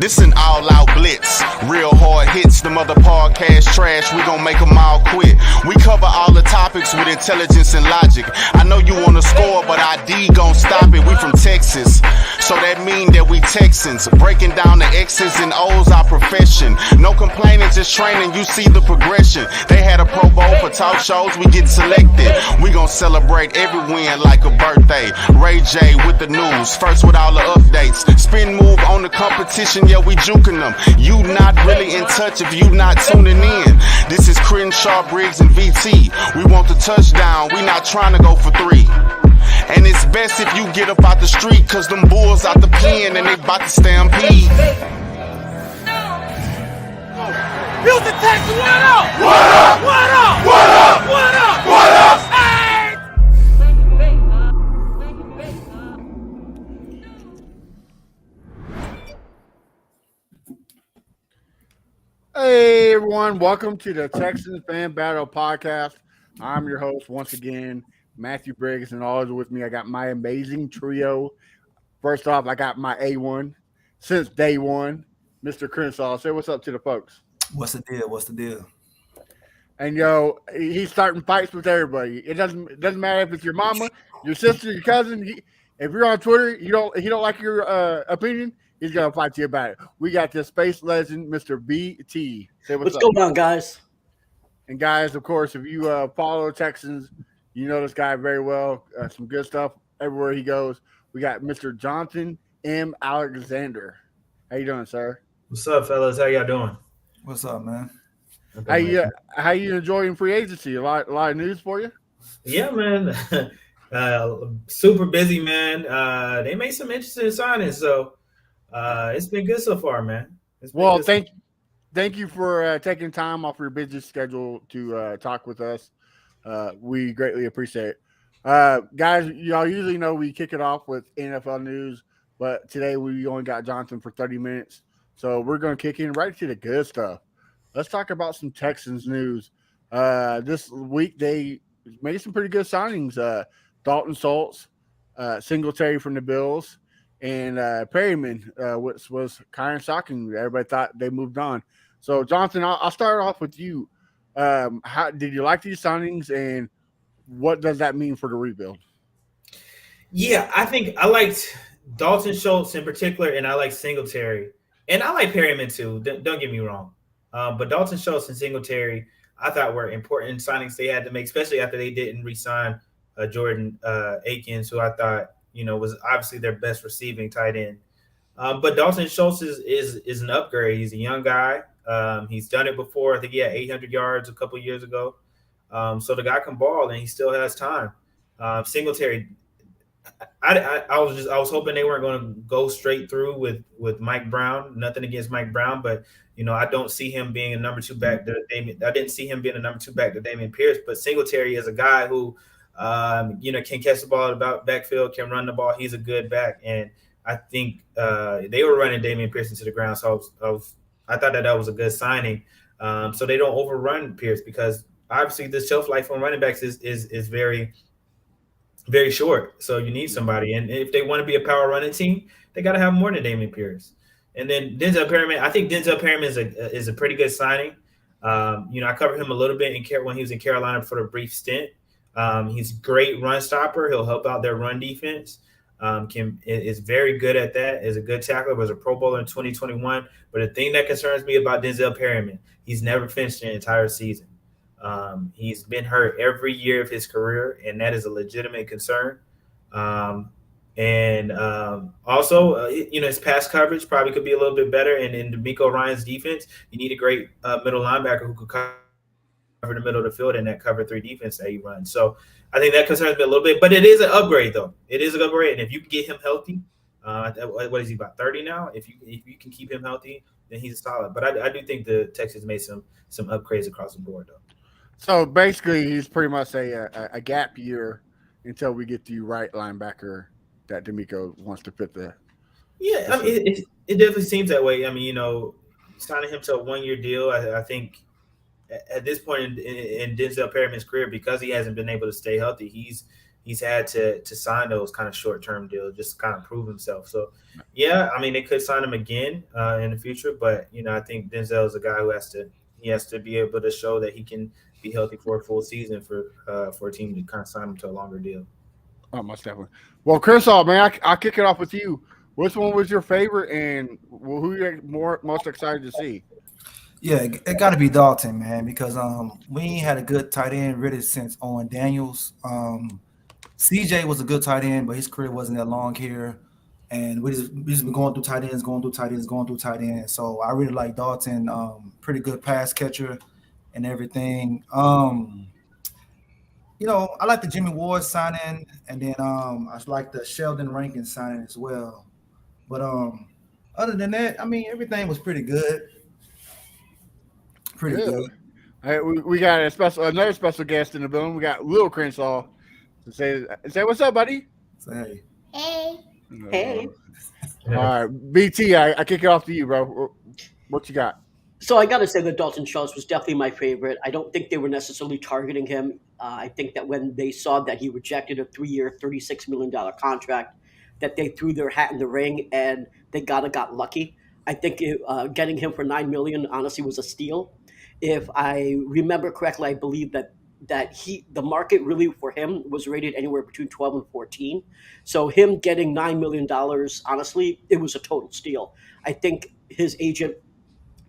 This an all-out blitz, real hard hits, them other podcast trash, we gon' make them all quit. We cover all the topics with intelligence and logic. I know you wanna score, but ID gon' stop it. We from Texas, so that mean that we Texans. Breaking down the X's and O's, our profession. No complaining, just training, you see the progression. They had a Pro Bowl for talk shows, we get selected. We gon' celebrate every win like a birthday. Ray J with the news, first with all the updates. Spin move on the competition, yeah, we juking them. You not really in touch if you not tuning in. This is Crenshaw, Briggs, and VT. We want the touchdown, we not trying to go for 3. And it's best if you get up out the street, cause them bulls out the pen and they bout to stampede. Houston Texans, what up? What up? What up? What up? What up? What up? Hey! Hey everyone, welcome to the Texans Fan Battle Podcast. I'm your host once again, Matthew Briggs, and always with me I got my amazing trio. First off, I got my A1 since day one, Mr. Crenshaw. Say what's up to the folks. What's the deal? What's the deal? And he's starting fights with everybody. It doesn't matter if it's your mama, your sister, your cousin. If you're on Twitter, he don't like your opinion, he's gonna fight you about it. We got this space legend, Mr. BT. Say what's up. What's going on, guys? And guys, of course, if you follow Texans, you know this guy very well. Some good stuff everywhere he goes. We got Mr. Jonathan M. Alexander. How you doing, sir? What's up, fellas? How y'all doing? What's up, man? How you enjoying free agency? A lot of news for you? Yeah, man. Super busy, man. They made some interesting signings, so it's been good so far, man. Well, thank you for taking time off your busy schedule to talk with us. We greatly appreciate it. Guys, y'all usually know we kick it off with NFL news, but today we only got Jonathan for 30 minutes. So we're going to kick in right to the good stuff. Let's talk about some Texans news. This week they made some pretty good signings. Dalton Schultz, Singletary from the Bills, and Perryman, which was kind of shocking. Everybody thought they moved on. So, Jonathan, I'll start off with you. How did you like these signings, and what does that mean for the rebuild? Yeah, I think I liked Dalton Schultz in particular, and I like Singletary. And I like Perryman too, don't get me wrong. But Dalton Schultz and Singletary, I thought were important signings they had to make, especially after they didn't re-sign Jordan Akins, who I thought, was obviously their best receiving tight end. But Dalton Schultz is an upgrade. He's a young guy. He's done it before. I think he had 800 yards a couple of years ago. So the guy can ball, and he still has time. Singletary, I was hoping they weren't going to go straight through with Mike Brown. Nothing against Mike Brown, but I don't see him being a number 2 back to Damian. I didn't see him being a number 2 back to Dameon Pierce. But Singletary is a guy who, can catch the ball about backfield, can run the ball. He's a good back, and I think they were running Dameon Pierce into the ground. So I thought that was a good signing. So they don't overrun Pierce, because obviously the shelf life on running backs is very, very short. So you need somebody. And if they want to be a power running team, they got to have more than Dameon Pierce. And then Denzel Perryman, I think Denzel Perryman is a pretty good signing. I covered him a little bit when he was in Carolina for a brief stint. He's a great run stopper. He'll help out their run defense. Is very good at that. Is a good tackler. Was a Pro Bowler in 2021. But the thing that concerns me about Denzel Perryman, he's never finished an entire season. He's been hurt every year of his career, and that is a legitimate concern. Also, his pass coverage probably could be a little bit better. And in DeMeco Ryans' defense, you need a great middle linebacker who could cover the middle of the field in that cover 3 defense that he runs. So I think that concerns me a little bit. But it is an upgrade, though. It is an upgrade, and if you can get him healthy, what is he, about 30 now? If you can keep him healthy, then he's solid. But I do think the Texans made some upgrades across the board, though. So basically, he's pretty much a gap year until we get the right linebacker that DeMeco wants to fit the. Yeah, I mean, it definitely seems that way. I mean, signing him to a 1-year deal, I think at this point in Denzel Perryman's career, because he hasn't been able to stay healthy, he's he's had to sign those kind of short term deals just to kind of prove himself. So, yeah, I mean, they could sign him again in the future, but I think Denzel is a guy who has to be able to show that he can be healthy for a full season for a team to kind of sign him to a longer deal. Oh, most definitely. Well, Chris, man, I'll kick it off with you. Which one was your favorite, and who you most excited to see? Yeah, it got to be Dalton, man, because we ain't had a good tight end really since Owen Daniels. CJ was a good tight end, but his career wasn't that long here. And we just been going through tight ends, going through tight ends, going through tight ends. So I really like Dalton, pretty good pass catcher and everything. I like the Jimmy Ward signing, and then I like the Sheldon Rankin signing as well. But other than that, I mean, everything was pretty good. Pretty Good. good. Hey, we got another special guest in the building. We got Lil Crenshaw to say what's up, buddy. So hey, Hey. All right, BT, I kick it off to you, bro. What you got? So I got to say that Dalton Schultz was definitely my favorite. I don't think they were necessarily targeting him. I think that when they saw that he rejected a 3-year, $36 million contract, that they threw their hat in the ring and they got lucky. I think getting him for $9 million honestly was a steal. If I remember correctly, I believe that the market really for him was rated anywhere between 12 and 14. So him getting $9 million, honestly, it was a total steal. I think his agent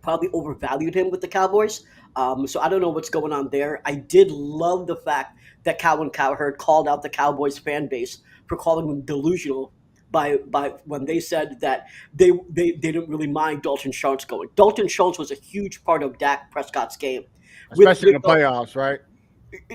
probably overvalued him with the Cowboys. So I don't know what's going on there. I did love the fact that Calvin Cowherd called out the Cowboys fan base for calling them delusional by when they said that they didn't really mind Dalton Schultz going. Dalton Schultz was a huge part of Dak Prescott's game, Especially in the playoffs, right?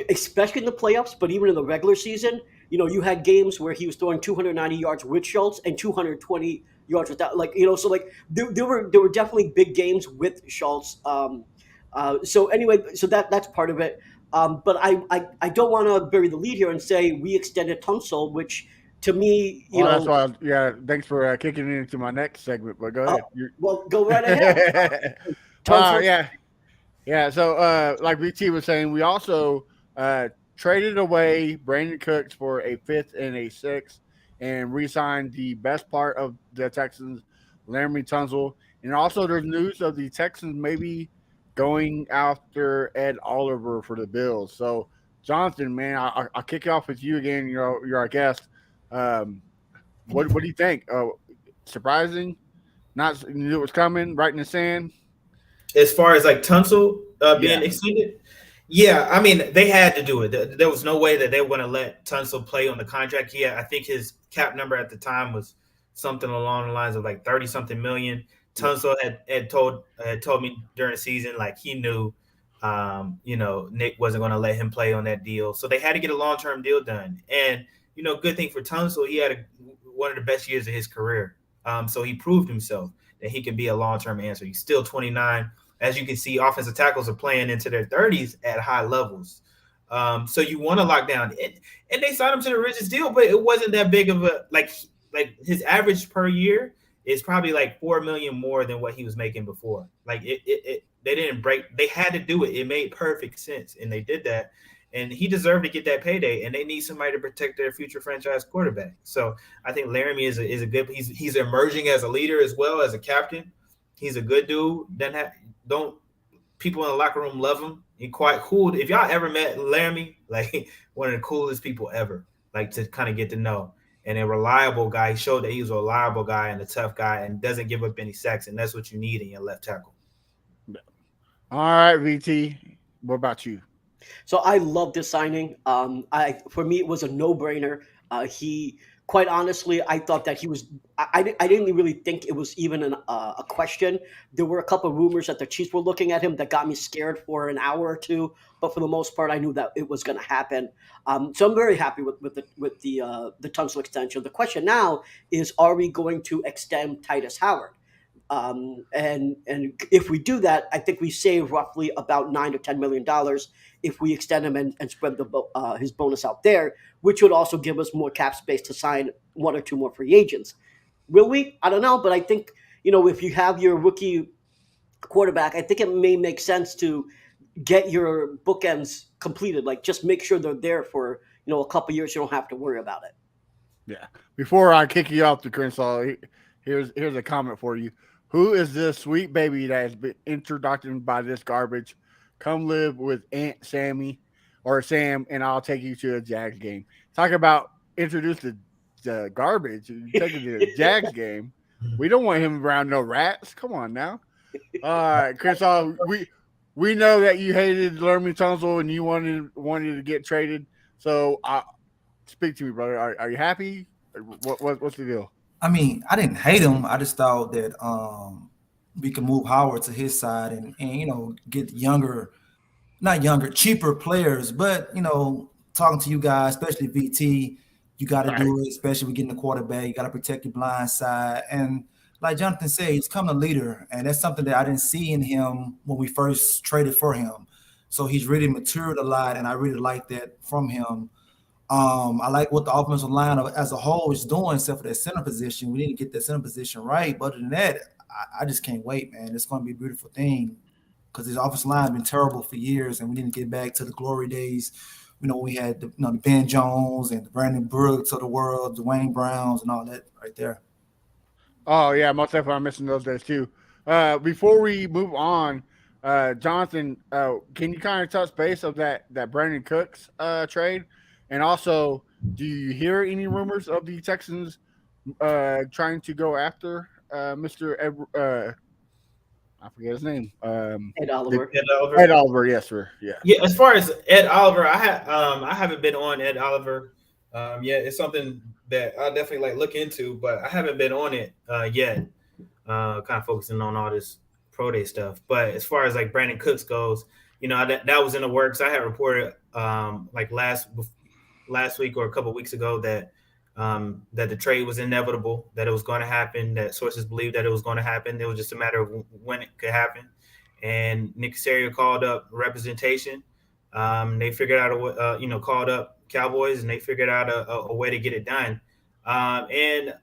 especially in the playoffs, but even in the regular season, you had games where he was throwing 290 yards with Schultz and 220 yards without, so like there were definitely big games with Schultz. So anyway, so that's part of it. But I don't want to bury the lead here and say we extended Tunsil, which to me, That's why. Yeah, thanks for kicking it into my next segment. But go ahead. well, go right ahead. Tunsil, Yeah. Yeah, so like BT was saying, we also traded away Brandon Cooks for a fifth and a sixth, and re-signed the best part of the Texans, Laramie Tunsil. And also, there's news of the Texans maybe going after Ed Oliver for the Bills. So, Jonathan, man, I'll kick it off with you again. You're our guest. What do you think? Surprising? Not you knew it was coming, right in the sand. As far as like Tunsil being Yeah. extended, yeah, I mean they had to do it. There was no way that they were going to let Tunsil play on the contract. Yeah, I think his cap number at the time was something along the lines of like 30 something million. Tunsil had told me during the season like he knew, Nick wasn't going to let him play on that deal, so they had to get a long term deal done. And good thing for Tunsil, he had one of the best years of his career. So he proved himself that he can be a long term answer. He's still 29. As you can see, offensive tackles are playing into their 30s at high levels. So you want to lock down, and they signed him to the richest deal, but it wasn't that big of a like his average per year is probably like $4 million more than what he was making before. Like they didn't break. They had to do it. It made perfect sense, and they did that. And he deserved to get that payday. And they need somebody to protect their future franchise quarterback. So I think Laramie is a good. He's emerging as a leader as well as a captain. He's a good dude. Don't people in the locker room love him? He's quite cool. If y'all ever met Laramie, like one of the coolest people ever, like to kind of get to know. And a reliable guy. He showed that he was a reliable guy and a tough guy and doesn't give up any sacks. And that's what you need in your left tackle. All right, VT. What about you? So I love this signing. For me, it was a no-brainer. He, quite honestly, I thought that he was. I didn't really think it was even a question. There were a couple of rumors that the Chiefs were looking at him that got me scared for an hour or two. But for the most part, I knew that it was going to happen. So I'm very happy with the Tunsil extension. The question now is, are we going to extend Titus Howard? And if we do that, I think we save roughly about $9 to $10 million if we extend him and spread his bonus out there, which would also give us more cap space to sign one or two more free agents. Will we? I don't know, but I think if you have your rookie quarterback, I think it may make sense to get your bookends completed. Like just make sure they're there for a couple years, you don't have to worry about it. Yeah. Before I kick you off the Crenshaw, here's a comment for you. Who is this sweet baby that has been introduced by this garbage? Come live with Aunt Sammy or Sam, and I'll take you to a Jags game. Talk about introduce the garbage. You take it to the Jags game. We don't want him around no rats. Come on now. All right, Crenshaw, we know that you hated Lermy Tunsil and you wanted to get traded. So speak to me, brother. Are you happy? What's the deal? I mean, I didn't hate him. I just thought that we could move Howard to his side and get cheaper players. But talking to you guys, especially VT, you got to do it, especially with getting the quarterback. You got to protect your blind side. And like Jonathan said, he's come a leader, and that's something that I didn't see in him when we first traded for him. So he's really matured a lot, and I really like that from him. I like what the offensive line as a whole is doing, except for that center position. We need to get that center position right. But other than that, I just can't wait, man. It's going to be a beautiful thing because this offensive line has been terrible for years, and we need to get back to the glory days. We had the Ben Jones and the Brandon Brooks of the world, Dwayne Browns, and all that right there. Oh yeah, most definitely. I'm missing those days too. Before we move on, Jonathan, can you kind of touch base of that Brandon Cooks trade? And also, do you hear any rumors of the Texans trying to go after Mr. I forget his name. Ed Oliver. Ed Oliver, yes, sir. Yeah. Yeah. As far as Ed Oliver, I haven't been on Ed Oliver. It's something that I definitely look into, but I haven't been on it yet. Kind of focusing on all this pro day stuff. But as far as Brandon Cooks goes, that was in the works. I had reported last week or a couple of weeks ago that the trade was inevitable, that it was going to happen, that sources believed that it was going to happen. It was just a matter of when it could happen. And Nick Caserio called up representation. They figured out a way, called up Cowboys, and they figured out a way to get it done. They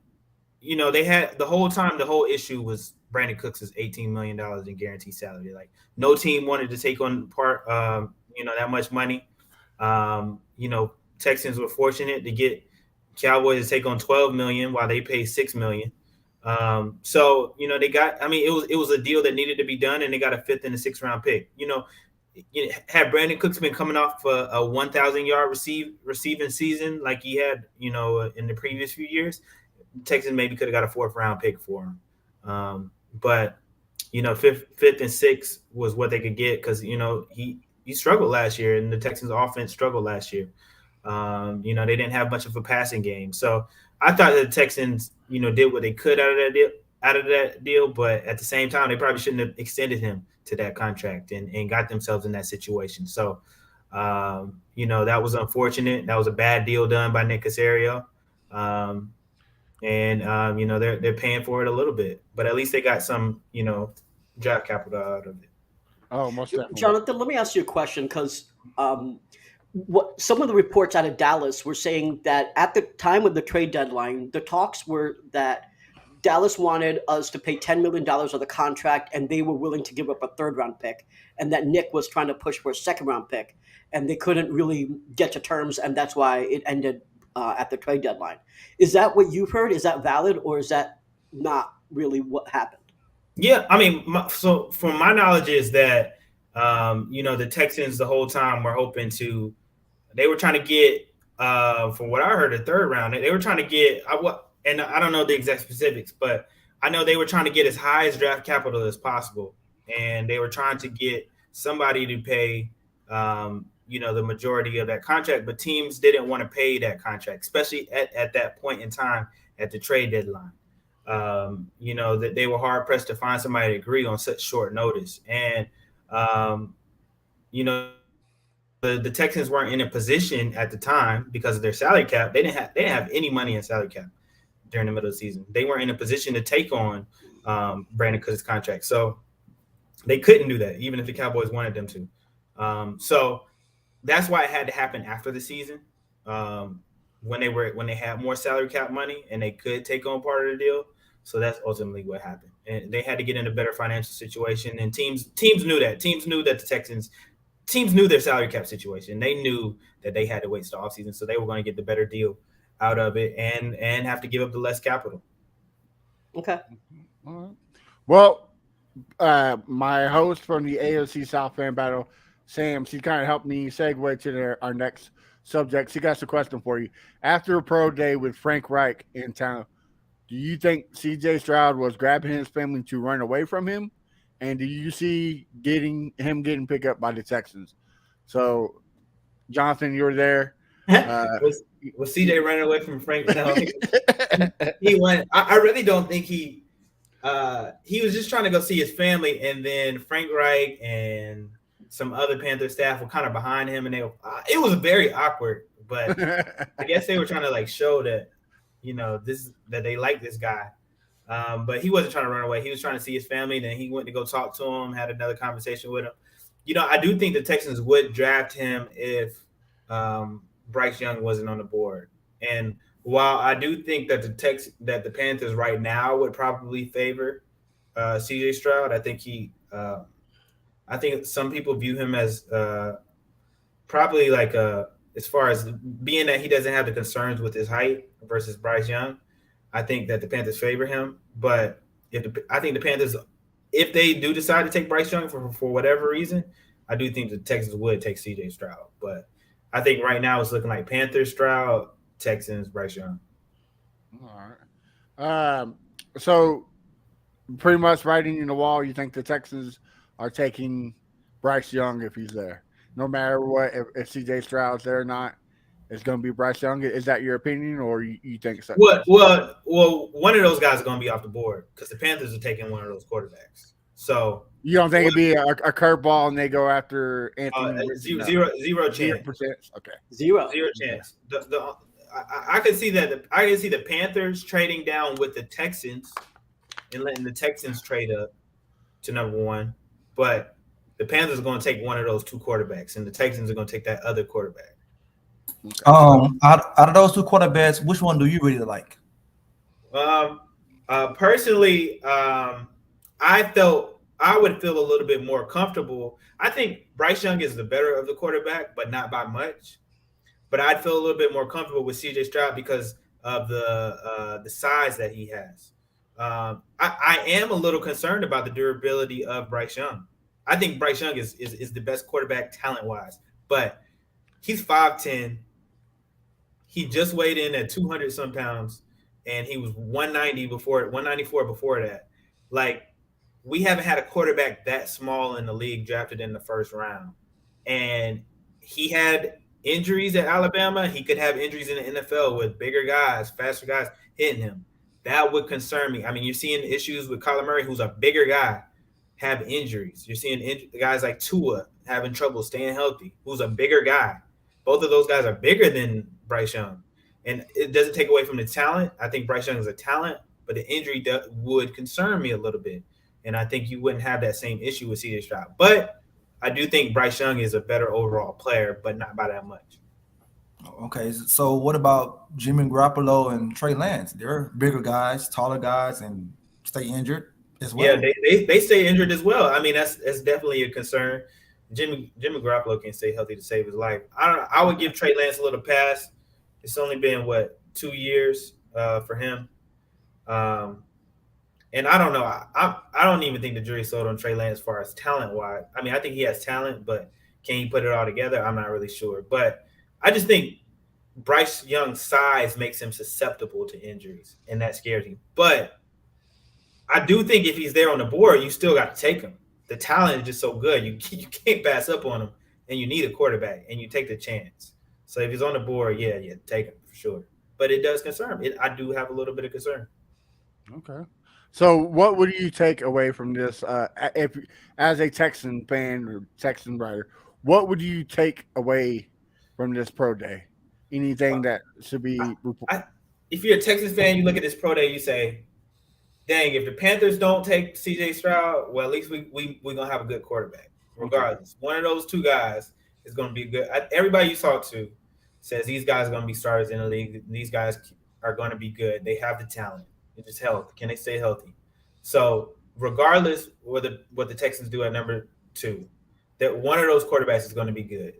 had the whole time, the whole issue was Brandon Cooks is $18 million in guaranteed salary. No team wanted to take on that much money. Texans were fortunate to get Cowboys to take on $12 million while they pay $6 million. They got. I mean, it was a deal that needed to be done, and they got a 5th and a 6th round pick. Had Brandon Cooks been coming off a 1,000-yard receiving season like he had, in the previous few years, Texans maybe could have got a 4th round pick for him. But 5th and 6th was what they could get because he struggled last year, and the Texans offense struggled last year. They didn't have much of a passing game. So I thought that the Texans, did what they could out of that deal, but at the same time, they probably shouldn't have extended him to that contract and got themselves in that situation. So, that was unfortunate. That was a bad deal done by Nick Caserio. They're paying for it a little bit, but at least they got some, draft capital out of it. Oh, most definitely. Jonathan, let me ask you a question because what some of the reports out of Dallas were saying that at the time of the trade deadline, the talks were that Dallas wanted us to pay $10 million of the contract, and they were willing to give up a 3rd round pick, and that Nick was trying to push for a 2nd round pick, and they couldn't really get to terms, and that's why it ended at the trade deadline. Is that what you've heard? Is that valid, or is that not really what happened? Yeah, I mean, so from my knowledge is that the Texans the whole time were hoping to. They were trying to get, from what I heard, a 3rd round. They were trying to get and I don't know the exact specifics, but I know they were trying to get as high as draft capital as possible, and they were trying to get somebody to pay, the majority of that contract. But teams didn't want to pay that contract, especially at that point in time at the trade deadline. That they were hard pressed to find somebody to agree on such short notice, and the Texans weren't in a position at the time because of their salary cap. They didn't have any money in salary cap during the middle of the season. They weren't in a position to take on Brandon Cooks' contract, so they couldn't do that, even if the Cowboys wanted them to. So that's why it had to happen after the season, when they had more salary cap money and they could take on part of the deal. So that's ultimately what happened, and they had to get in a better financial situation. And teams knew that. Teams knew that the Texans teams knew their salary cap situation. They knew that they had to wait till the offseason, so they were going to get the better deal out of it and have to give up the less capital. Okay. All right. Well, my host from the AFC South Fan Battle, Sam, she kind of helped me segue to our next subject. She got a question for you. After a pro day with Frank Reich in town, do you think CJ Stroud was grabbing his family to run away from him? And do you see getting picked up by the Texans? So, Jonathan, you were there. Was CJ running away from Frank? No, he went. I really don't think he was just trying to go see his family, and then Frank Reich and some other Panther staff were kind of behind him, and it was very awkward. But I guess they were trying to like show that that they like this guy. But he wasn't trying to run away. He was trying to see his family. Then he went to go talk to him, had another conversation with him. I do think the Texans would draft him if Bryce Young wasn't on the board. And while I do think that the Panthers right now would probably favor CJ Stroud, I think I think some people view him as probably like as far as being that he doesn't have the concerns with his height versus Bryce Young. I think that the Panthers favor him, but I think the Panthers, if they do decide to take Bryce Young for whatever reason, I do think the Texans would take CJ Stroud. But I think right now it's looking like Panthers, Stroud, Texans, Bryce Young. All right. So pretty much writing in the wall, you think the Texans are taking Bryce Young if he's there, no matter what, if CJ Stroud's there or not. It's going to be Bryce Young. Is that your opinion, or you think so? Well, one of those guys is going to be off the board because the Panthers are taking one of those quarterbacks. So you don't think it'd be a curveball and they go after Anthony? Zero chance. 0%? Okay, Zero chance. I can see that. I can see the Panthers trading down with the Texans and letting the Texans trade up to number one, but the Panthers are going to take one of those two quarterbacks, and the Texans are going to take that other quarterback. Okay. Out of those two quarterbacks, which one do you really like? Personally, I would feel a little bit more comfortable. I think Bryce Young is the better of the quarterback, but not by much. But I'd feel a little bit more comfortable with CJ Stroud because of the size that he has. I am a little concerned about the durability of Bryce Young. I think Bryce Young is the best quarterback talent-wise, but he's 5'10". He just weighed in at 200-some pounds, and he was 194 before that. Like, we haven't had a quarterback that small in the league drafted in the first round. And he had injuries at Alabama. He could have injuries in the NFL with bigger guys, faster guys hitting him. That would concern me. I mean, you're seeing issues with Kyler Murray, who's a bigger guy, have injuries. You're seeing guys like Tua having trouble staying healthy, who's a bigger guy. Both of those guys are bigger than Bryce Young. And it doesn't take away from the talent. I think Bryce Young is a talent, but the injury would concern me a little bit. And I think you wouldn't have that same issue with CJ Stroud. But I do think Bryce Young is a better overall player, but not by that much. Okay, so what about Jimmy Garoppolo and Trey Lance? They're bigger guys, taller guys, and stay injured as well. Yeah, they stay injured as well. I mean, that's definitely a concern. Jimmy Garoppolo can stay healthy to save his life. I would give Trey Lance a little pass. It's only been 2 years for him, and I don't know. I don't even think the jury's sold on Trey Lance as far as talent wise. I mean, I think he has talent, but can he put it all together? I'm not really sure. But I just think Bryce Young's size makes him susceptible to injuries, and that scares me. But I do think if he's there on the board, you still got to take him. The talent is just so good. You can't pass up on him, and you need a quarterback, and you take the chance. So if he's on the board, yeah, take him for sure. But it does concern me. I do have a little bit of concern. Okay. So what would you take away from this? If as a Texan fan or Texan writer, what would you take away from this pro day? Anything that should be if you're a Texans fan, you look at this pro day, you say, dang, if the Panthers don't take CJ Stroud, well, at least we're going to have a good quarterback. Regardless. Okay. One of those two guys is going to be good. Everybody you talk to says these guys are going to be starters in the league. These guys are going to be good. They have the talent. It's just health. Can they stay healthy? So regardless what the Texans do at number 2, that one of those quarterbacks is going to be good.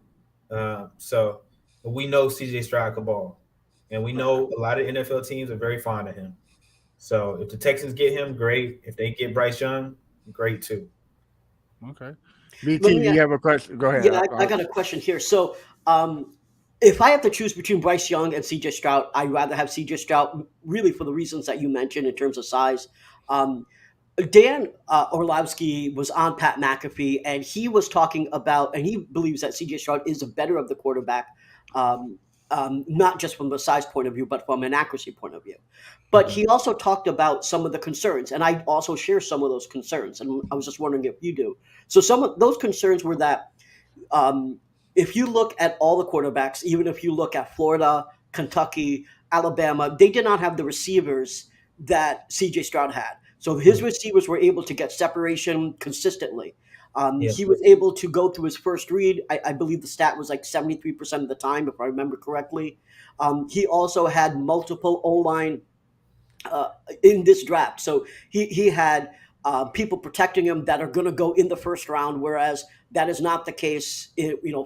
So we know CJ Stroud can ball, and we know a lot of NFL teams are very fond of him. So if the Texans get him, great. If they get Bryce Young, great too. Okay. BT, Let do me you have a question? Go ahead. Yeah, I got a question here. So, if I have to choose between Bryce Young and CJ Stroud, I'd rather have CJ Stroud, really for the reasons that you mentioned in terms of size. Um, Dan Orlovsky was on Pat McAfee, and he was talking about, and he believes that CJ Stroud is a better of the quarterback, um, not just from a size point of view, but from an accuracy point of view. But Mhm. he also talked about some of the concerns, and I also share some of those concerns. And I was just wondering if you do. So some of those concerns were that um, if you look at all the quarterbacks, even if you look at Florida, Kentucky, Alabama, they did not have the receivers that CJ Stroud had. So his Mhm. receivers were able to get separation consistently. Yeah. He was able to go through his first read. I believe the stat was like 73% of the time, if I remember correctly. He also had multiple O line uh, in this draft. So he had people protecting him that are going to go in the first round, whereas that is not the case,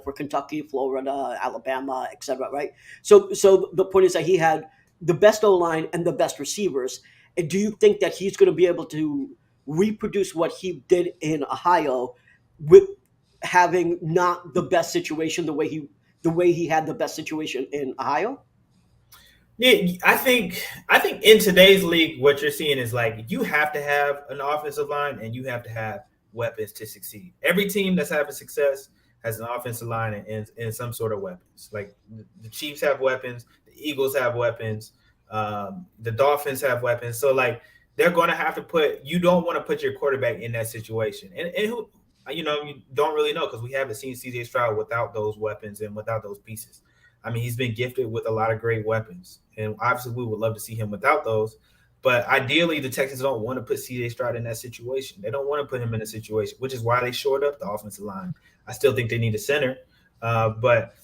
for Kentucky, Florida, Alabama, etc. Right. So the point is that he had the best O line and the best receivers. And do you think that he's going to be able to reproduce what he did in Ohio with having not the best situation the way he had the best situation in Ohio? Yeah, I think in today's league, what you're seeing is like you have to have an offensive line and you have to have weapons to succeed. Every team that's having success has an offensive line and some sort of weapons. Like the Chiefs have weapons, the Eagles have weapons, the Dolphins have weapons. So like they're going to have to put. You don't want to put your quarterback in that situation, and who you don't really know because we haven't seen CJ Stroud without those weapons and without those pieces. I mean, he's been gifted with a lot of great weapons, and obviously, we would love to see him without those. But ideally, the Texans don't want to put C.J. Stroud in that situation. They don't want to put him in a situation, which is why they shored up the offensive line. I still think they need a center, but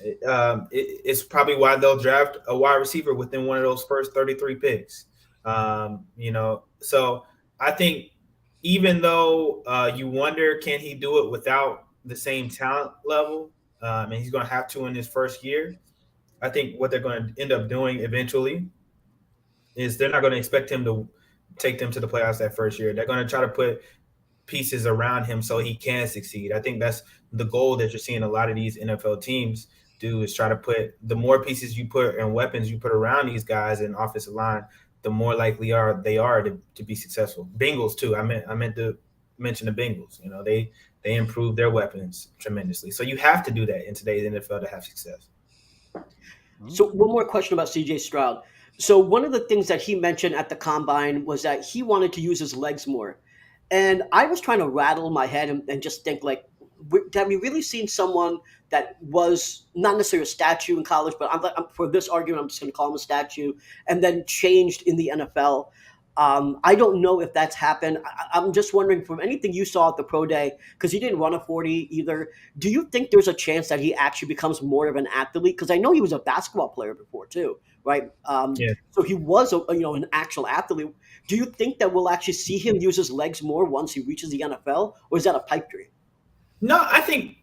it's probably why they'll draft a wide receiver within one of those first 33 picks. So I think even though you wonder can he do it without the same talent level, and he's going to have to in his first year. I think what they're going to end up doing eventually is they're not going to expect him to take them to the playoffs that first year. They're going to try to put pieces around him so he can succeed. I think that's the goal that you're seeing a lot of these NFL teams do is try to put the more pieces you put and weapons you put around these guys in offensive line, the more likely they are to be successful. Bengals too. I meant to mention the Bengals. They improved their weapons tremendously. So you have to do that in today's NFL to have success. So one more question about CJ Stroud. So one of the things that he mentioned at the combine was that he wanted to use his legs more. And I was trying to rattle my head and just think like, have we really seen someone that was not necessarily a statue in college, but for this argument, I'm just going to call him a statue, and then changed in the NFL? I don't know if that's happened. I'm just wondering from anything you saw at the pro day, because he didn't run a 40 either. Do you think there's a chance that he actually becomes more of an athlete? Because I know he was a basketball player before too, right? Yeah. So he was an actual athlete. Do you think that we'll actually see him use his legs more once he reaches the NFL, or is that a pipe dream? No, I think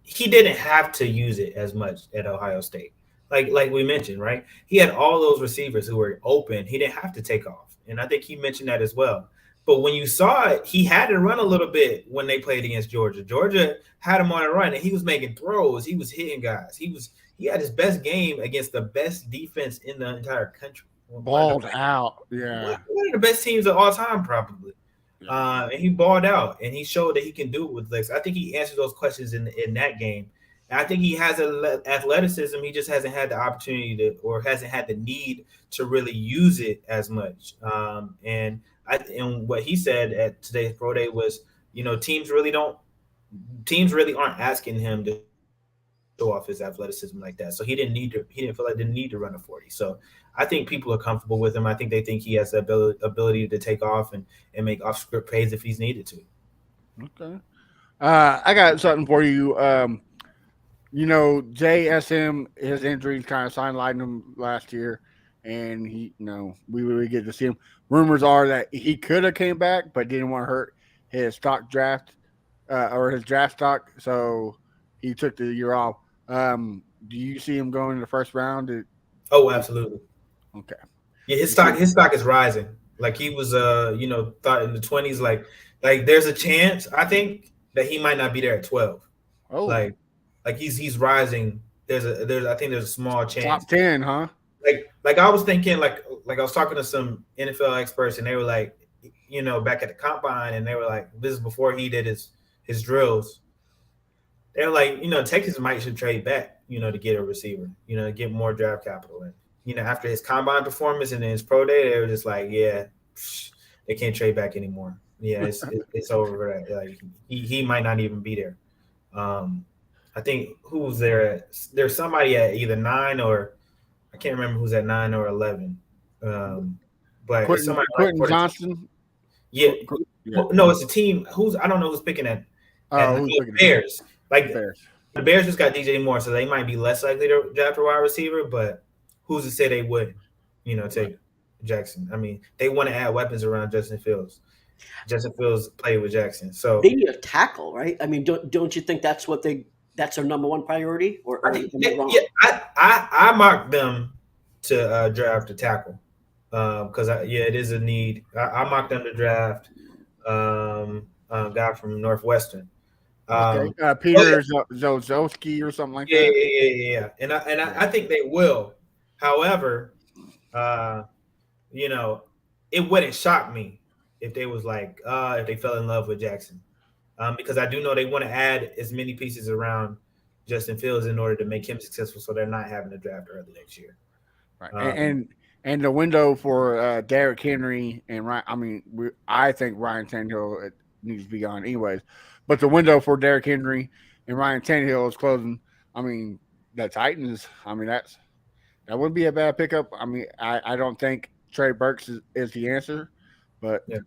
he didn't have to use it as much at Ohio State. Like we mentioned, right? He had all those receivers who were open. He didn't have to take off. And I think he mentioned that as well. But when you saw it, he had to run a little bit when they played against Georgia. Georgia had him on a run and he was making throws. He was hitting guys. He had his best game against the best defense in the entire country. Balled out. Yeah. One of the best teams of all time, probably. And he balled out, and he showed that he can do it with legs. I think he answered those questions in that game. And I think he has athleticism. He just hasn't had the opportunity to, or hasn't had the need to really use it as much. And what he said at today's pro day was, teams really aren't asking him to show off his athleticism like that. So he didn't feel like the need to run a 40. So I think people are comfortable with him. I think they think he has the ability to take off and make off script plays if he's needed to. Okay. I got something for you. JSM, his injuries kind of sidelined him last year, and we really get to see him. Rumors are that he could have came back, but didn't want to hurt his stock draft. or his draft stock, so he took the year off. Do you see him going in the first round? Oh, absolutely. Okay. Yeah, his stock is rising. Like he was thought in the 20s, like there's a chance I think that he might not be there at 12. Oh, Like he's rising. I think there's a small chance. top 10, huh? Like I was thinking like I was talking to some NFL experts and they were like, back at the combine and they were like, this is before he did his drills. They were like, Texas might should trade back, to get a receiver, to get more draft capital. And, after his combine performance and then his pro day, they were just like, yeah, they can't trade back anymore. Yeah, it's over for that. Like he might not even be there. I think who was there? There's somebody at either 9 or I can't remember who's at 9 or 11. But it's somebody Quentin like Johnston. Yeah. Yeah. No, it's a team. I don't know who's picking at the Bears. Like the Bears just got DJ Moore, so they might be less likely to draft a wide receiver. But who's to say they wouldn't? Take Jackson. I mean, they want to add weapons around Justin Fields. Justin Fields played with Jackson, so they need a tackle, right? I mean, don't you think that's their number one priority? Or I marked them to draft a tackle because it is a need. I marked them to draft a guy from Northwestern. Peter Zolski or something like that. Yeah. And I think they will. However, it wouldn't shock me if they was like if they fell in love with Jackson, because I do know they want to add as many pieces around Justin Fields in order to make him successful, so they're not having to draft early next year. Right. And the window for Derrick Henry and Ryan. I mean, I think Ryan Tannehill needs to be gone anyways. But the window for Derrick Henry and Ryan Tannehill is closing. I mean, the Titans. I mean, that wouldn't be a bad pickup. I mean, I don't think Trey Burks is the answer, but they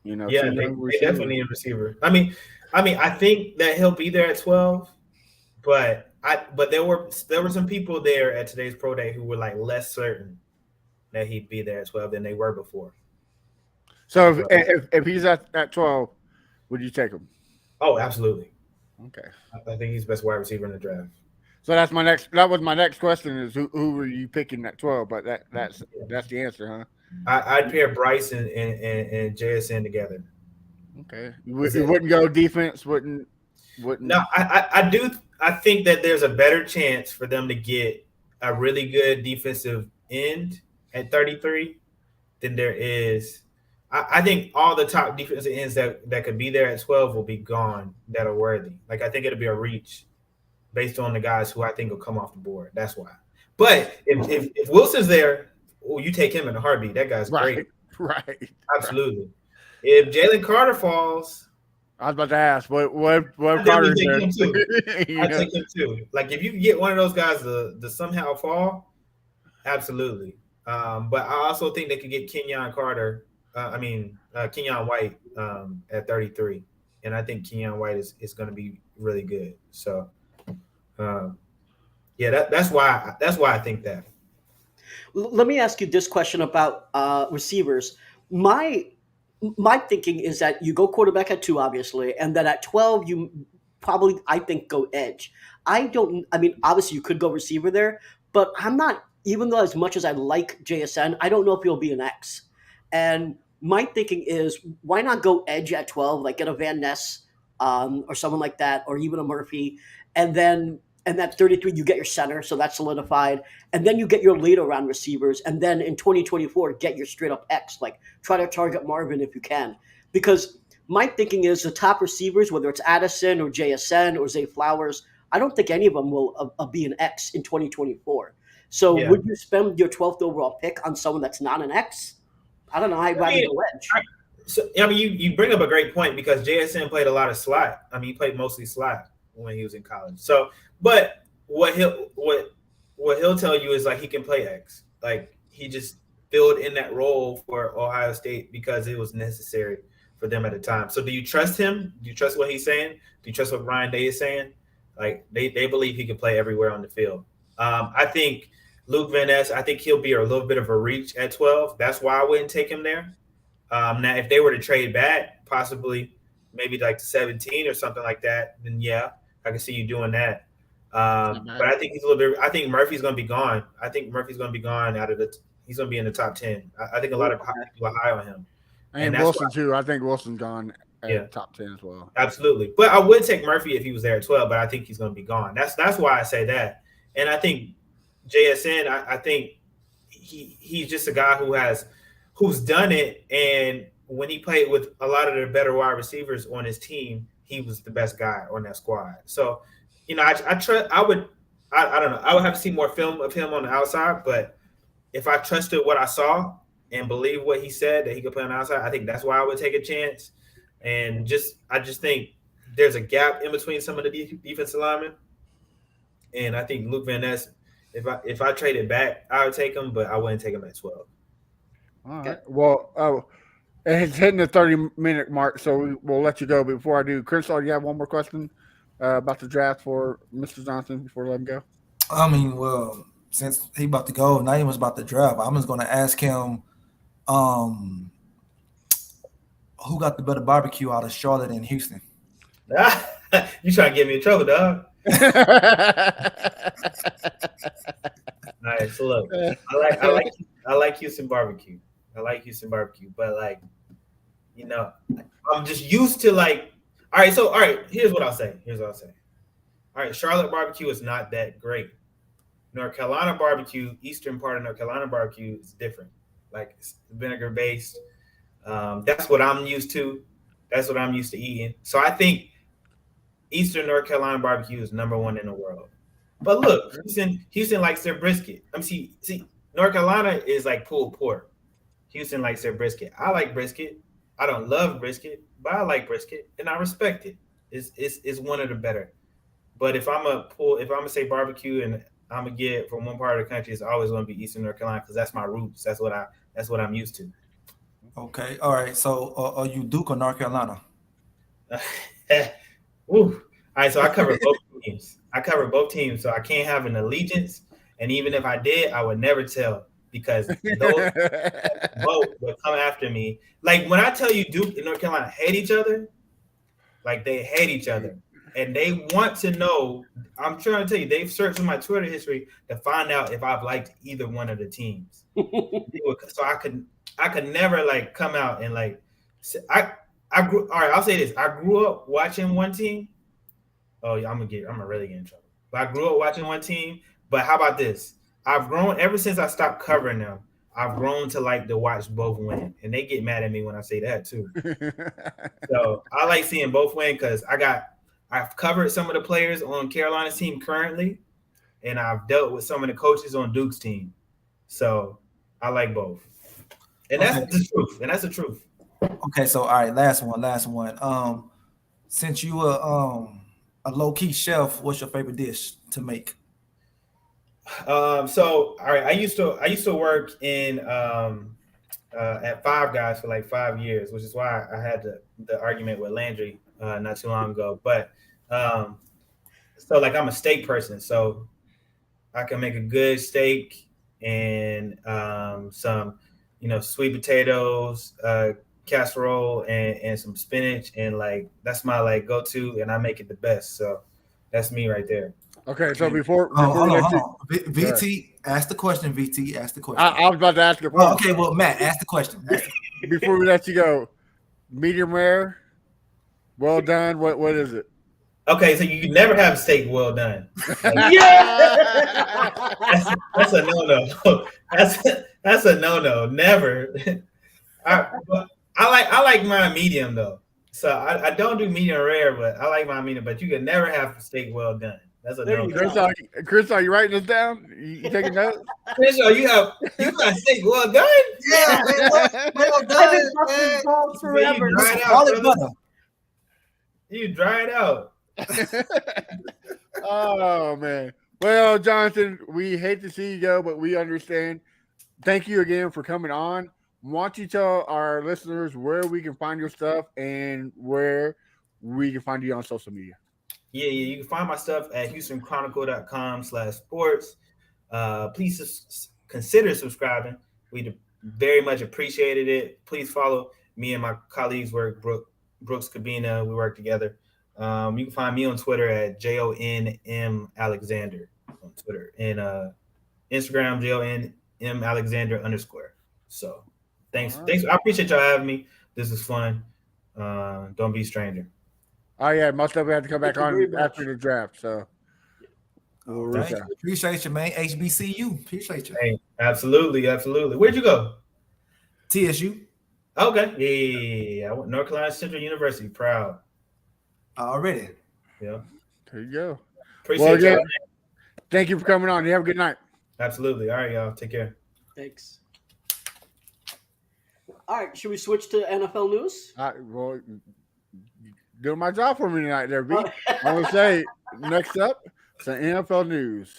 definitely need a receiver. I mean, I think that he'll be there at 12, but there were some people there at today's pro day who were like less certain that he'd be there at 12 than they were before. So if he's at 12, would you take him? Oh, absolutely. Okay. I think he's the best wide receiver in the draft. So that was my next question is who were you picking at 12? But that's the answer, huh? I'd pair Bryce and JSN together. Okay. You wouldn't go defense, wouldn't. No, I do. I think that there's a better chance for them to get a really good defensive end at 33 than there is. I think all the top defensive ends that could be there at 12 will be gone that are worthy. Like, I think it'll be a reach based on the guys who I think will come off the board. That's why. But if Wilson's there, you take him in a heartbeat. That guy's great. Right. Absolutely. Right. If Jalen Carter falls, I was about to ask what Carter is there. I take him too. Like, if you can get one of those guys to somehow fall, absolutely. But I also think they could get Kenyon White at 33, and I think Kenyon White is going to be really good. So, that's why I think that. Let me ask you this question about receivers. My thinking is that you go quarterback at 2, obviously, and then at 12 you probably, I think, go edge. Obviously you could go receiver there, but I'm not. Even though as much as I like JSN, I don't know if he'll be an X. And my thinking is, why not go edge at 12, like get a Van Ness or someone like that, or even a Murphy, and at 33 you get your center, so that's solidified, and then you get your later round receivers, and then in 2024 get your straight up X, like try to target Marvin if you can, because my thinking is the top receivers, whether it's Addison or JSN or Zay Flowers, I don't think any of them will be an X in 2024. So would you spend your 12th overall pick on someone that's not an X? I don't know. I'd rather go edge. You bring up a great point because JSN played a lot of slot. I mean, he played mostly slot when he was in college. So, but what he'll tell you is like he can play X. Like he just filled in that role for Ohio State because it was necessary for them at the time. So, do you trust him? Do you trust what he's saying? Do you trust what Ryan Day is saying? Like they believe he can play everywhere on the field. I think Luke Van Ness, I think he'll be a little bit of a reach at 12. That's why I wouldn't take him there. Now, if they were to trade back, possibly maybe like 17 or something like that, then yeah, I can see you doing that. But I think he's a little bit. I think Murphy's going to be gone. I think Murphy's going to be gone out of the. He's going to be in the top 10. I think a lot of people are high on him. And that's Wilson too. I think Wilson's gone at top 10 as well. Absolutely. But I would take Murphy if he was there at 12, but I think he's going to be gone. That's why I say that. And I think JSN, I think he's just a guy who's done it. And when he played with a lot of the better wide receivers on his team, he was the best guy on that squad. So, I don't know. I would have to see more film of him on the outside, but if I trusted what I saw and believe what he said that he could play on the outside, I think that's why I would take a chance. And I just think there's a gap in between some of the defensive linemen. And I think Luke Van Ness, if I traded back, I would take him, but I wouldn't take him at 12. All right. Well, it's hitting the 30-minute mark, so we'll let you go. But before I do, Crenshaw, do you have one more question about the draft for Mr. Johnson before I let him go? I mean, well, since he about to go, now he was about to draft. I'm just going to ask him, who got the better barbecue out of Charlotte and Houston? You trying to get me in trouble, dog? All right, so look, I like Houston barbecue. I like Houston barbecue, but I'm just used to all right. Here's what I'll say. All right, Charlotte barbecue is not that great. North Carolina barbecue, eastern part of North Carolina barbecue is different. Like it's vinegar based. That's what I'm used to. That's what I'm used to eating. So I think Eastern North Carolina barbecue is number 1 in the world. But look, Houston likes their brisket. See, North Carolina is like pulled pork. Houston likes their brisket. I like brisket. I don't love brisket, but I like brisket and I respect it. It's one of the better. But if I'm gonna say barbecue and I'm gonna get from one part of the country, it's always gonna be Eastern North Carolina because that's my roots. That's what I'm used to. Okay, all right. So, are you Duke or North Carolina? All right, so I cover both teams. So I can't have an allegiance. And even if I did, I would never tell because those both will come after me. Like when I tell you Duke and North Carolina hate each other, like they hate each other. And they want to know, I'm trying to tell you, they've searched in my Twitter history to find out if I've liked either one of the teams. So I could never come out and I grew. All right, I'll say this. I grew up watching one team. Oh, yeah, I'm gonna really get in trouble. But I grew up watching one team. But how about this? I've grown ever since I stopped covering them. I've grown to like to watch both win, and they get mad at me when I say that too. So I like seeing both win because I've covered some of the players on Carolina's team currently, and I've dealt with some of the coaches on Duke's team. So I like both, and that's the truth. Okay, so all right, last one. Since you were a low-key chef, what's your favorite dish to make? So all right, I used to work in at Five Guys for like 5 years, which is why I had the argument with Landry not too long ago. But so like I'm a steak person, so I can make a good steak and some sweet potatoes, casserole and some spinach, and that's my go-to, and I make it the best. So that's me right there. Okay, so before hold on. VT, ask the question. VT, ask the question. I was about to ask you. Okay, well, Matt, ask the question. Before we let you go, medium rare, well done. What is it? Okay, so you can never have steak well done. Yeah. That's a no-no. That's a no-no. Never. I like mine medium though. So I don't do medium rare, but I like mine medium. But you can never have steak well done. That's a no-no. Chris, are you writing this down? You taking notes? Chris, you got steak well done? Yeah, well done. I've been busting balls forever. You dry it out. Oh man. Well, Jonathan, we hate to see you go, but we understand. Thank you again for coming on. Why don't you tell our listeners where we can find your stuff and where we can find you on social media? Yeah, you can find my stuff at HoustonChronicle.com/sports. Please consider subscribing. We'd very much appreciated it. Please follow me and my colleagues' work, Brooke Brooks Cabina. We work together. You can find me on Twitter at JONM Alexander on Twitter and Instagram JONM Alexander _. So thanks. I appreciate y'all having me. This is fun. Don't be a stranger. Oh yeah, most of we have to come Thank back you very on much. after the draft. So we'll reach Thank out. you. Appreciate you, man. HBCU. Appreciate you. Hey, absolutely. Where'd you go? TSU. Okay, yeah. I went North Carolina Central University. Proud. Already. Yeah. There you go. Appreciate yeah. y'all. Thank you for coming on. You have a good night. Absolutely. All right, y'all. Take care. Thanks. All right, should we switch to NFL news? Well, doing my job for me tonight, there, B. I want to say next up, some NFL news.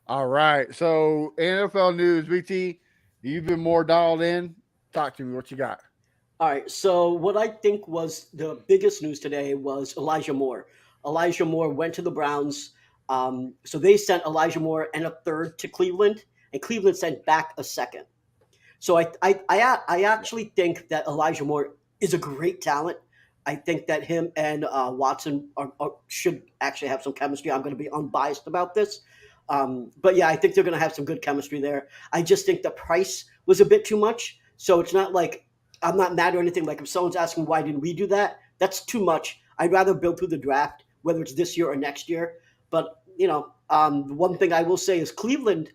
All right, so NFL news, BT. You've been more dialed in. Talk to me. What you got? All right, so what I think was the biggest news today was Elijah Moore. Elijah Moore went to the Browns. So they sent Elijah Moore and a third to Cleveland, and Cleveland sent back a second. So I actually think that Elijah Moore is a great talent. I think that him and Watson should actually have some chemistry. I'm going to be unbiased about this. But yeah, I think they're going to have some good chemistry there. I just think the price was a bit too much. So it's not like I'm not mad or anything. Like if someone's asking why didn't we do that, that's too much. I'd rather build through the draft, whether it's this year or next year. But one thing I will say is Cleveland,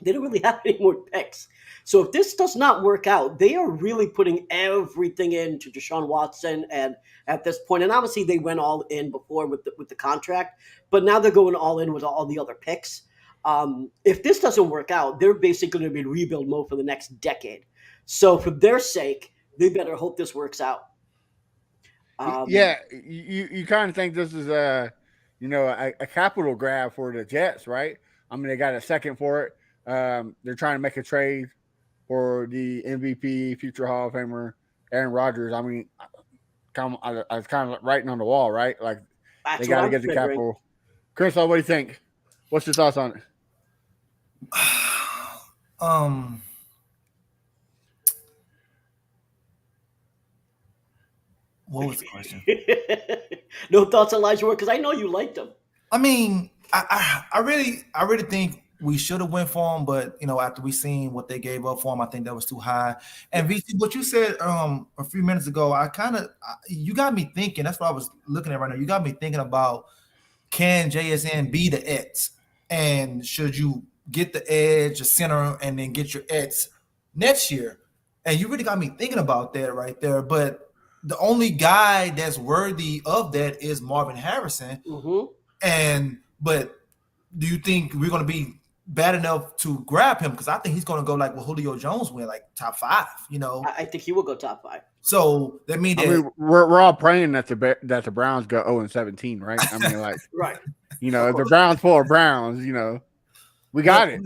they don't really have any more picks. So if this does not work out, they are really putting everything into Deshaun Watson. And at this point, and obviously they went all in before with the contract, but now they're going all in with all the other picks. If this doesn't work out, they're basically going to be in rebuild mode for the next decade. So for their sake, they better hope this works out. Yeah, you kind of think this is a capital grab for the Jets, right? I mean, they got a second for it. They're trying to make a trade for the MVP, future Hall of Famer Aaron Rodgers. I mean, I was kind of writing on the wall, right? Like That's they got to what get I'm the figuring. capital. Chris, what do you think? What's your thoughts on it? What was the question? No thoughts on Elijah Moore because I know you liked him. I mean, I really think we should have went for him, but after we seen what they gave up for him, I think that was too high. And VC, what you said a few minutes ago, you got me thinking. That's what I was looking at right now. You got me thinking about, can JSN be the X, and should you get the edge, a center, and then get your X next year? And you really got me thinking about that right there. But the only guy that's worthy of that is Marvin Harrison. Mm-hmm. But do you think we're going to be bad enough to grab him? Because I think he's going to go like what Julio Jones went, like top 5. I think he will go top 5. So that means we're all praying that the Browns go 0-17, right? I mean, like right. If the Browns pull Browns, we got it.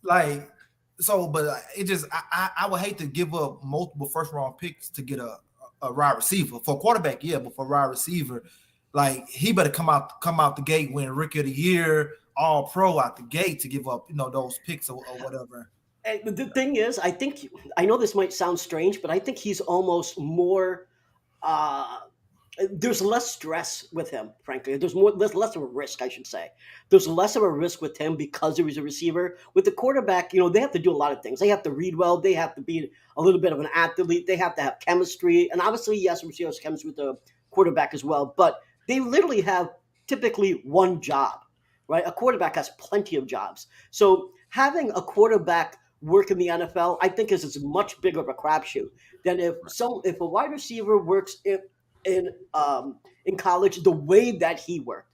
Like so, but it just I would hate to give up multiple first round picks to get a wide receiver. For a quarterback, yeah, but for a wide receiver, like he better come out the gate, win Rookie of the Year, All Pro out the gate to give up those picks or whatever. And the thing is, I know this might sound strange, but I think he's almost more. There's less stress with him, frankly. There's less of a risk, I should say. There's less of a risk with him because he was a receiver. With the quarterback, they have to do a lot of things. They have to read well. They have to be a little bit of an athlete. They have to have chemistry. And obviously, yes, receivers have chemistry with the quarterback as well. But they literally have typically one job, right? A quarterback has plenty of jobs. So having a quarterback work in the NFL, I think is much bigger of a crapshoot than if a wide receiver works in college the way that he worked.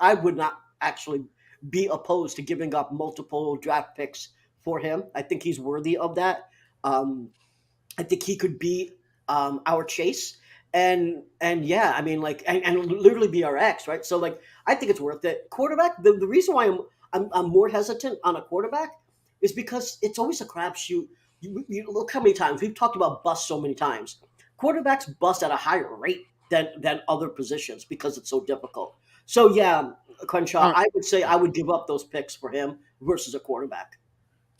I would not actually be opposed to giving up multiple draft picks for him. I think he's worthy of that. I think he could be our Chase. And yeah, I mean, like, and literally be our X, right? So like, I think it's worth it. Quarterback. The reason why I'm more hesitant on a quarterback is because it's always a crapshoot. You look how many times we've talked about bust so many times. Quarterbacks bust at a higher rate than other positions because it's so difficult. So yeah, Crenshaw, I would say I would give up those picks for him versus a quarterback.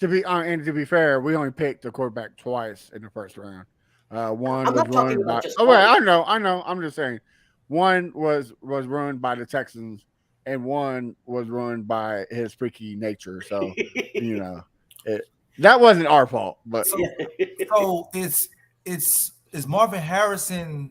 To be fair, we only picked the quarterback twice in the first round. One I'm was not talking ruined about by. just Oh wait, quality. I know. I'm just saying, one was ruined by the Texans, and one was ruined by his freaky nature. So, you know, it, that wasn't our fault. But So, so is Marvin Harrison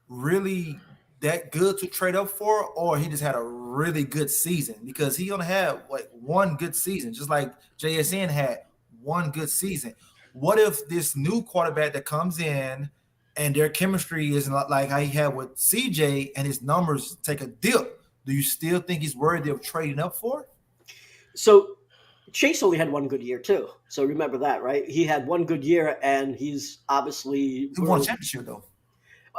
really that good to trade up for, or he just had a really good season? Because he only had like one good season, just like JSN had one good season. What if this new quarterback that comes in and their chemistry is not like how he had with CJ and his numbers take a dip? Do you still think he's worthy of trading up for? So Chase only had one good year too. So remember that, right? He had one good year, and he's obviously. He won championship though.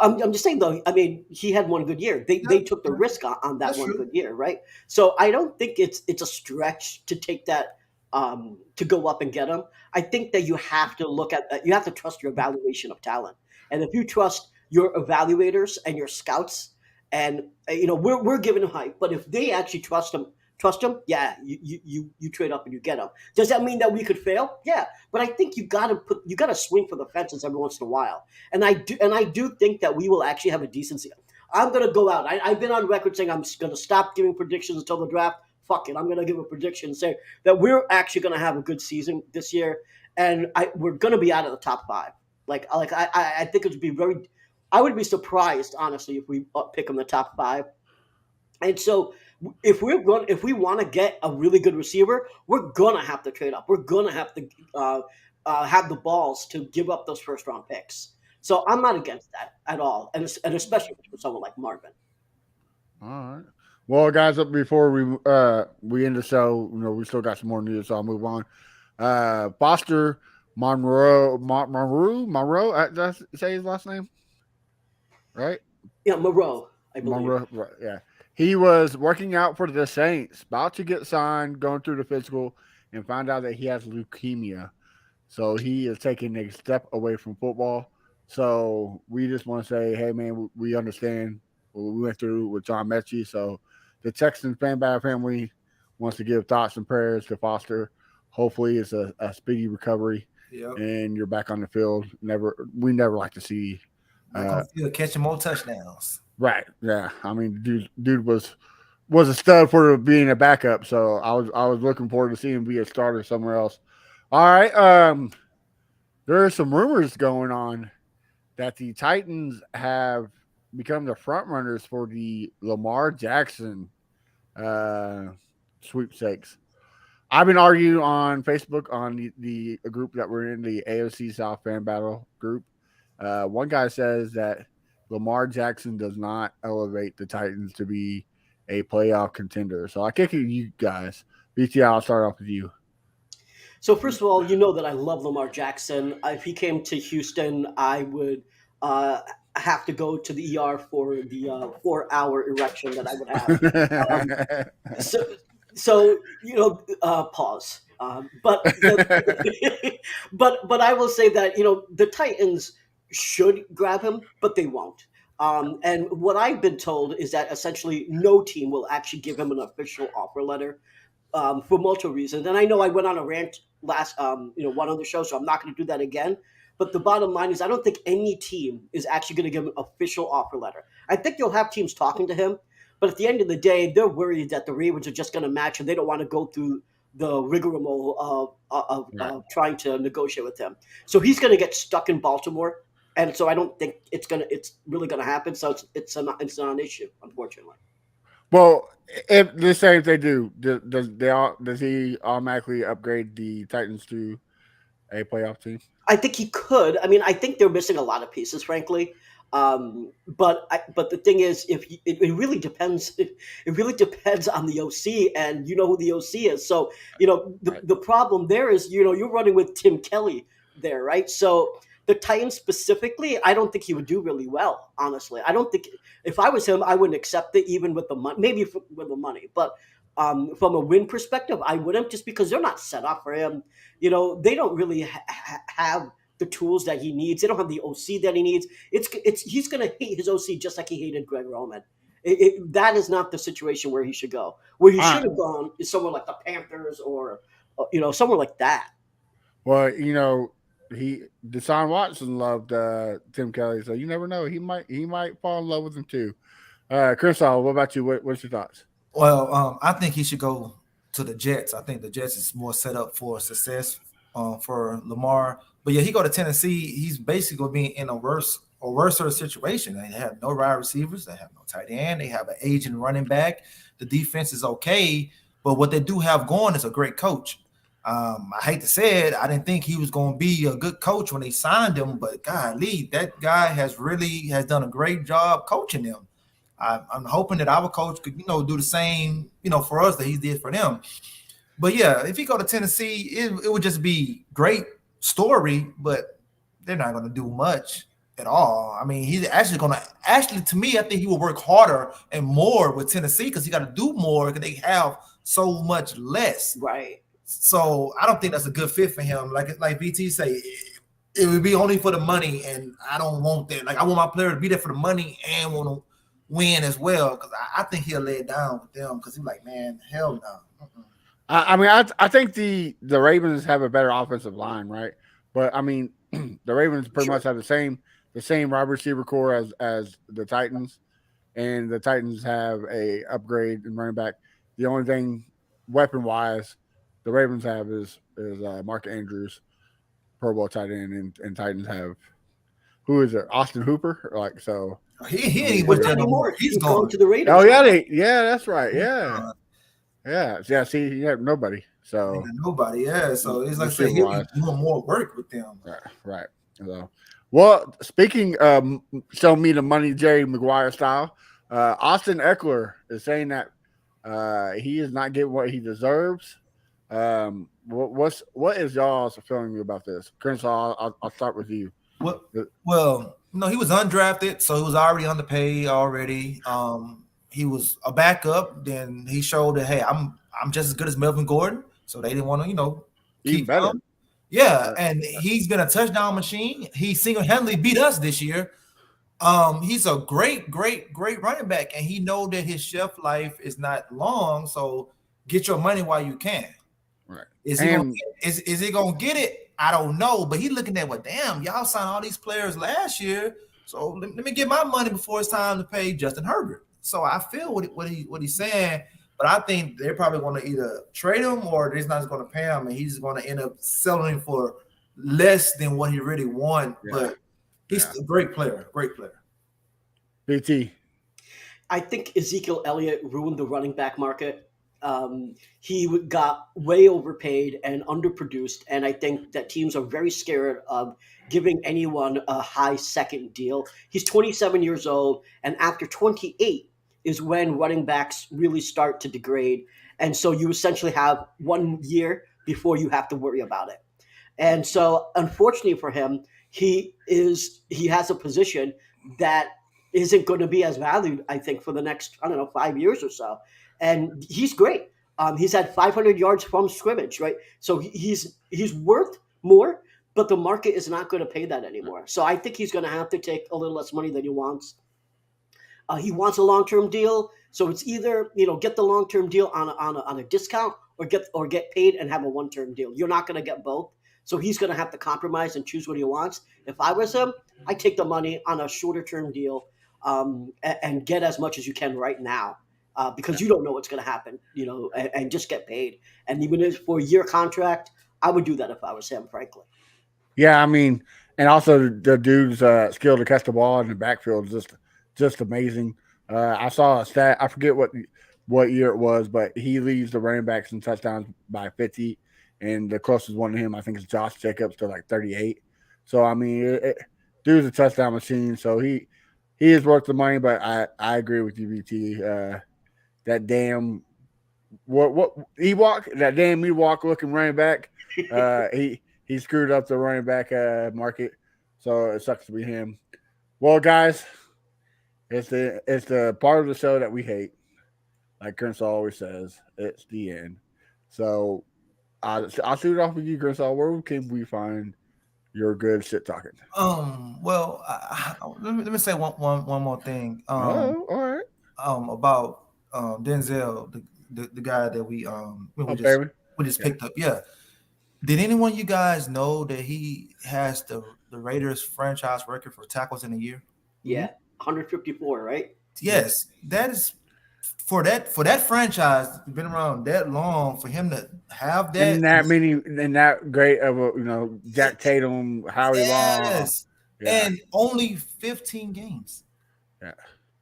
I'm just saying though. I mean, he had one good year. They took the risk on that That's one true. good year, right? So I don't think it's a stretch to take that to go up and get him. I think that you have to look at you have to trust your evaluation of talent, and if you trust your evaluators and your scouts, and we're giving him hype, but if they actually trust him, yeah, you trade up and you get him. Does that mean that we could fail? Yeah, but I think you gotta swing for the fences every once in a while. And I do think that we will actually have a decent season. I'm gonna go out. I've been on record saying I'm gonna stop giving predictions until the draft. Fuck it, I'm gonna give a prediction say that we're actually gonna have a good season this year, and we're gonna be out of the top five. I think it would be very. I would be surprised honestly if we pick in the top five. And so if we want to get a really good receiver, we're gonna have to trade up. We're gonna have to have the balls to give up those first round picks. So I'm not against that at all, and especially for someone like Marvin. all right. Well, guys, up before we end the show, we still got some more news, so I'll move on. Foster Monroe. Did I say his last name? Right? Yeah, Moreau, I believe. Monroe. Right, yeah. He was working out for the Saints, about to get signed, going through the physical, and found out that he has leukemia. So he is taking a step away from football. So we just want to say, hey, man, we understand what we went through with John Mechie. So the Texans family wants to give thoughts and prayers to Foster. Hopefully, it's a speedy recovery, Yep. and you're back on the field. We never like to see. Catching more touchdowns. Right. Yeah. I mean, dude was a stud for being a backup. So I was looking forward to seeing him be a starter somewhere else. All right. There are some rumors going on that the Titans have become the front runners for the Lamar Jackson sweepstakes. I've been arguing on Facebook on the group that we're in, the AOC South Fan Battle group. One guy says that Lamar Jackson does not elevate the Titans to be a playoff contender. So I kick it to you guys. BT, I'll start off with you. So first of all, you know that I love Lamar Jackson. If he came to Houston, I would have to go to the ER for the 4-hour erection that I would have. So pause. But I will say that the Titans should grab him, but they won't. And what I've been told is that essentially no team will actually give him an official offer letter for multiple reasons. And I know I went on a rant last one on the show, so I'm not going to do that again. But the bottom line is I don't think any team is actually going to give him an official offer letter. I think you'll have teams talking to him, but at the end of the day, they're worried that the Ravens are just going to match and they don't want to go through the rigmarole of trying to negotiate with him. So he's going to get stuck in Baltimore. And so I don't think it's really gonna happen. So it's not an issue, unfortunately. Well, if they do, does he automatically upgrade the Titans to a playoff team? I think he could. I mean, I think they're missing a lot of pieces, frankly. But the thing is, it really depends. It really depends on the OC, and you know who the OC is. So the problem there is you're running with Tim Kelly there, right? So the Titans specifically, I don't think he would do really well. Honestly, I don't think if I was him, I wouldn't accept it even with the money. Maybe with the money, but from a win perspective, I wouldn't just because they're not set up for him. They don't really have the tools that he needs. They don't have the OC that he needs. He's going to hate his OC just like he hated Greg Roman. That is not the situation where he should go. Where he should have gone is somewhere like the Panthers or somewhere like that. Well, Deshaun Watson loved Tim Kelly, so you never know. He might fall in love with him too. Chris, what about you? What's your thoughts? Well, I think he should go to the Jets. I think the Jets is more set up for success for Lamar. But yeah, he go to Tennessee. He's basically going to be in a worse sort of situation. They have no wide receivers. They have no tight end. They have an aging running back. The defense is okay, but what they do have going is a great coach. I hate to say it, I didn't think he was going to be a good coach when they signed him, but golly, that guy has done a great job coaching them. I'm hoping that our coach could, do the same, for us that he did for them. But yeah, if he go to Tennessee, it would just be great story, but they're not going to do much at all. I mean, he's actually to me, I think he will work harder and more with Tennessee because he got to do more because they have so much less. Right. So I don't think that's a good fit for him. Like BT say, it would be only for the money, and I don't want that. Like I want my player to be there for the money and want to win as well because I think he'll lay it down with them because he's like, man, hell no. I mean, I think the Ravens have a better offensive line, right? But I mean, the Ravens pretty much have the same wide receiver core as the Titans, and the Titans have a upgrade in running back. The only thing weapon wise the Ravens have is Mark Andrews, Pro Bowl tight end, and Titans have who is it? Austin Hooper, like so. He ain't with them anymore. He's going to the Raiders. Oh yeah, that's right. Yeah. See, you have nobody. So nobody. Yeah. So it's like say he'll be doing more work with them. Right. So, well, speaking show me the money, Jerry Maguire style. Austin Eckler is saying that he is not getting what he deserves. What is y'all's feeling about this? Crenshaw, I'll start with you. Well, he was undrafted, so he was already underpaid already. He was a backup. Then he showed that hey, I'm just as good as Melvin Gordon. So they didn't want to keep better. Him. Yeah, and he's been a touchdown machine. He single-handedly beat us this year. He's a great running back, and he know that his shelf life is not long. So get your money while you can. Right. Is he gonna get it? I don't know, but he's looking at damn, y'all signed all these players last year. So let me get my money before it's time to pay Justin Herbert. So I feel what he's saying, but I think they're probably going to either trade him or they're not going to pay him, and he's going to end up selling him for less than what he really won. Yeah. But he's a great player. BT. I think Ezekiel Elliott ruined the running back market. He got way overpaid and underproduced, and I think that teams are very scared of giving anyone a high second deal. He's 27 years old, and after 28 is when running backs really start to degrade, and so you essentially have 1 year before you have to worry about it. And so, unfortunately for him, he has a position that isn't going to be as valued, I think, for the next 5 years or so. And he's great. He's had 500 yards from scrimmage, right? So he's worth more, but the market is not going to pay that anymore. So I think he's going to have to take a little less money than he wants. He wants a long-term deal, so it's either get the long-term deal on a discount or get paid and have a one-term deal. You're not going to get both, so he's going to have to compromise and choose what he wants. If I was him, I'd take the money on a shorter-term deal and get as much as you can right now. Because you don't know what's going to happen, and just get paid. And even if for a year contract, I would do that if I was him, frankly. Yeah, I mean, and also the dude's skill to catch the ball in the backfield is just amazing. I saw a stat. I forget what year it was, but he leads the running backs in touchdowns by 50, and the closest one to him, I think, is Josh Jacobs to like 38. So I mean, dude's a touchdown machine. So he is worth the money. But I agree with you, VT. That damn Ewok looking running back. He screwed up the running back market, so it sucks to be him. Well, guys, it's the part of the show that we hate. Like Crenshaw always says, it's the end. So I'll shoot it off with you, Crenshaw. Where can we find your good shit talking? Well, let me say one more thing. All right. about Denzel, the guy that we Perry? just picked up. Yeah. Did anyone you guys know that he has the Raiders franchise record for tackles in a year? Yeah, 154, right? Yes, that is for that franchise been around that long for him to have that. And that many, and that great of a, Jack Tatum, Howie Long. Yes, Yeah. and only 15 games. Yeah.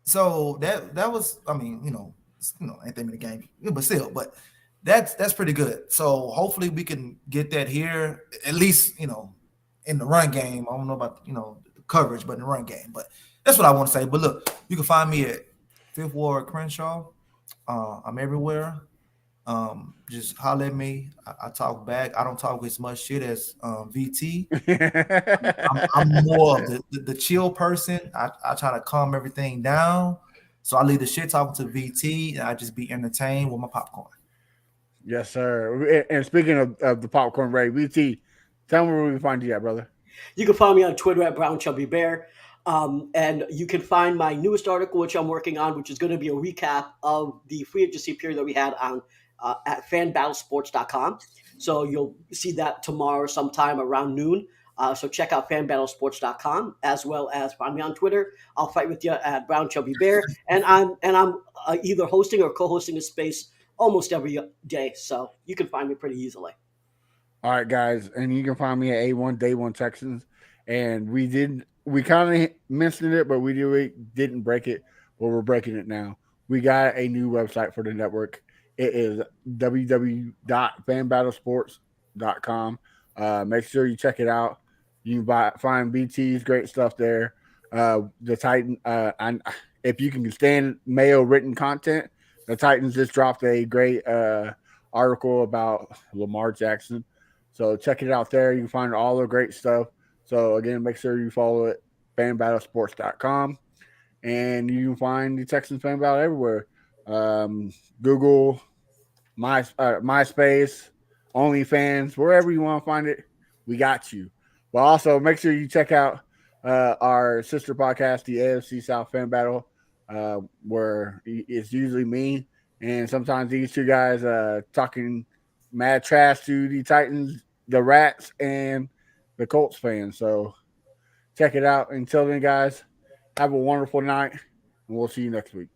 So that was, I mean, ain't that many games, but still, but that's pretty good. So hopefully we can get that here, at least, in the run game. I don't know about the coverage, but in the run game. But that's what I want to say. But look, you can find me at Fifth Ward Crenshaw. I'm everywhere. Just holler at me. I talk back. I don't talk as much shit as VT. I'm more of the chill person. I try to calm everything down. So I leave the shit talking to VT and I just be entertained with my popcorn. Yes, sir. And speaking of the popcorn Ray, VT, tell me where we can find you at, brother. You can follow me on Twitter at Brown Chubby Bear. And you can find my newest article, which I'm working on, which is going to be a recap of the free agency period that we had on at fanbattlesports.com. So you'll see that tomorrow sometime around noon. So check out fanbattlesports.com as well as find me on Twitter. I'll fight with you at Brown Chubby Bear, and I'm either hosting or co-hosting a space almost every day. So you can find me pretty easily. All right, guys, and you can find me at A1 Day One Texans. And we kind of mentioned it, but we really didn't break it. Well, we're breaking it now. We got a new website for the network. It is www.fanbattlesports.com. Make sure you check it out. You can find BT's great stuff there. The Titan, and if you can stand Mayo written content, the Titans just dropped a great article about Lamar Jackson. So check it out there. You can find all the great stuff. So again, make sure you follow it, fanbattlesports.com. And you can find the Texans Fan Battle everywhere. Google, MySpace, OnlyFans, wherever you want to find it, we got you. But also make sure you check out our sister podcast, the AFC South Fan Battle, where it's usually me and sometimes these two guys talking mad trash to the Titans, the Rats, and the Colts fans. So check it out. Until then, guys, have a wonderful night, and we'll see you next week.